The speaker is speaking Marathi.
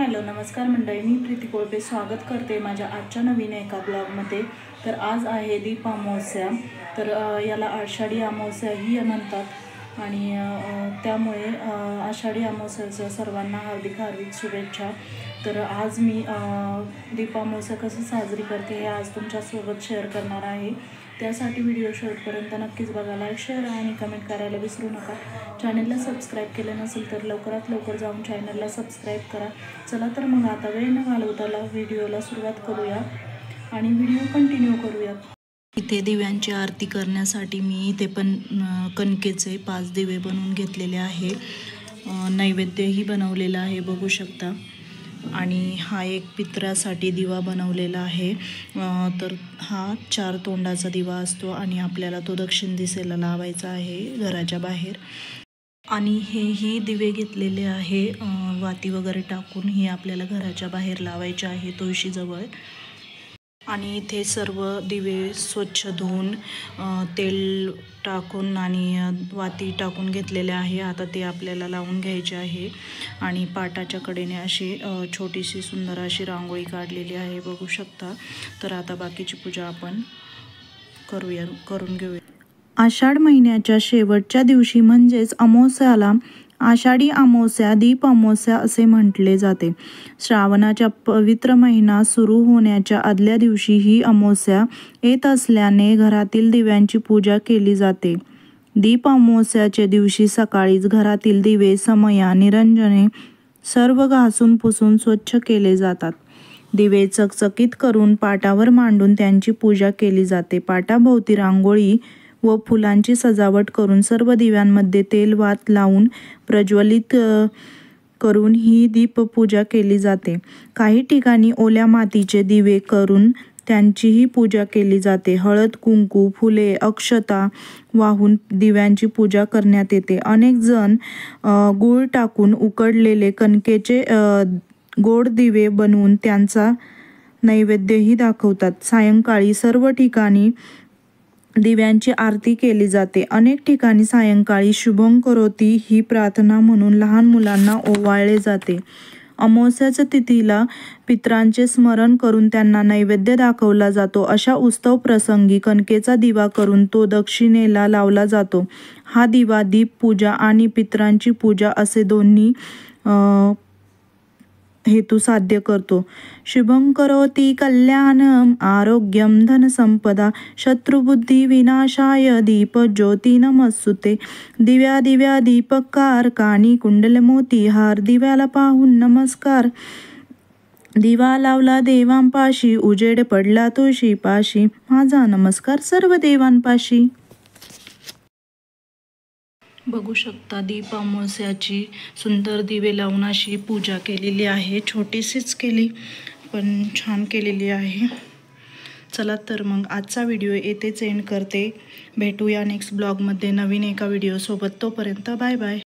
हॅलो नमस्कार मंडळी, मी प्रीती कोळपे स्वागत करते माझ्या आजच्या नवीन एका ब्लॉगमध्ये। तर आज आहे दीप अमावस्या। तर याला आषाढी अमावस्या ही म्हणतात आणि त्यामुळे आषाढी अमावस्याच्या सर्वांना हार्दिक हार्दिक शुभेच्छा। तर आज मी दीप अमावस्या कशी साजरी करते हे आज तुमच्यासोबत शेअर करणार आहे। त्यासाठी व्हिडिओ शेवटपर्यंत नक्कीच बघा, लाईक शेअर आणि कमेंट करायला विसरू नका। चॅनलला सबस्क्राईब केलं नसेल तर लवकरात लवकर जाऊन चॅनलला सबस्क्राईब करा। चला तर मग आता वेळ न घालवता व्हिडिओला सुरुवात करूया आणि व्हिडिओ कंटिन्यू करूया। इथे दिव्यांची आरती करण्यासाठी मी इथे पण कणकेचे 5 दिवे बनवून घेतलेले आहे। नैवेद्यही बनवलेला आहे बघू शकता। आणि हा एक पितरासाठी दिवा बनवलेला आहे। तर हा 4 तोंडाचा दिवा असतो आणि आपल्याला तो दक्षिण दिशेला लावायचा आहे घराच्या बाहेर। आणि हेही दिवे घेतलेले आहे वाती वगैरे टाकून, हे आपल्याला घराच्या बाहेर लावायचे आहे तुळशीजवळ। आणि इथे सर्व दिवे स्वच्छ धुवून तेल टाकून आणि वाती टाकून घेतलेले आहे। आता ते आपल्याला लावून घ्यायचे आहे। आणि पाटाच्या कडेने अशी छोटीशी सुंदर अशी रांगोळी काढलेली आहे बघू शकता। तर आता बाकीची पूजा आपण करून घेऊया। आषाढ महिन्याच्या शेवटच्या दिवशी म्हणजेच अमावस्याला आषाढी अमावस्या, दीप अमावस्या असे म्हटले जाते। श्रावणाच्या पवित्र महिना सुरू होण्याच्या आदल्या दिवशी ही अमावस्या येत असल्याने घरातील दिव्यांची पूजा केली जाते। दीप अमावस्याच्या दिवशी सकाळीच घरातील दिवे, समया, निरंजने सर्व घासून पुसून स्वच्छ केले जातात। दिवे चकचकीत करून पाटावर मांडून त्यांची पूजा केली जाते। पाटाभोवती रांगोळी व फुलांची सजावट करून सर्व दिव्यांमध्ये तेल वात लावून प्रज्वलित करून ही दीपपूजा केली जाते। काही ठिकाणी ओल्या मातीचे दिवे करून त्यांचीही पूजा केली जाते। हळद, कुंकू, फुले, अक्षता वाहून दिव्यांची पूजा करण्यात येते। अनेक जण गूळ टाकून उकडलेले कणकेचे गोड दिवे बनवून त्यांचा नैवेद्यही दाखवतात। सायंकाळी सर्व ठिकाणी दिव्यांची आरती केली जाते। अनेक ठिकाणी सायंकाळी शुभं करोती ही प्रार्थना म्हणून लहान मुलांना ओवाळले जाते। अमावस्याच्या तिथीला पितरांचे स्मरण करून त्यांना नैवेद्य दाखवला जातो। अशा उत्सव प्रसंगी कणकेचा दिवा करून तो दक्षिणेला लावला जातो। हा दिवा दीप पूजा आणि पितरांची पूजा असे दोन्ही हेतू साध्य करतो। शुभं करोति कल्याणं आरोग्यं धनसंपदा शत्रुबुद्धी विनाशाय दीप ज्योती नमस्सुते। दिव्या दिव्या दीपकार कानी कुंडल मोती हार, दिव्याला पाहून नमस्कार। दिवा लावला देवांपाशी, उजेड पडला तुळशीपाशी, माझा नमस्कार सर्व देवांपाशी। बघू शकता दीप अमावस्याची सुंदर दिवे लावून अशी पूजा केलेली आहे। छोटीशीच केली पण छान केलेली आहे। चला तर मग आजचा व्हिडिओ येथेच एंड करते। भेटूया नेक्स्ट ब्लॉगमध्ये नवीन एका व्हिडिओसोबत। तोपर्यंत बाय बाय।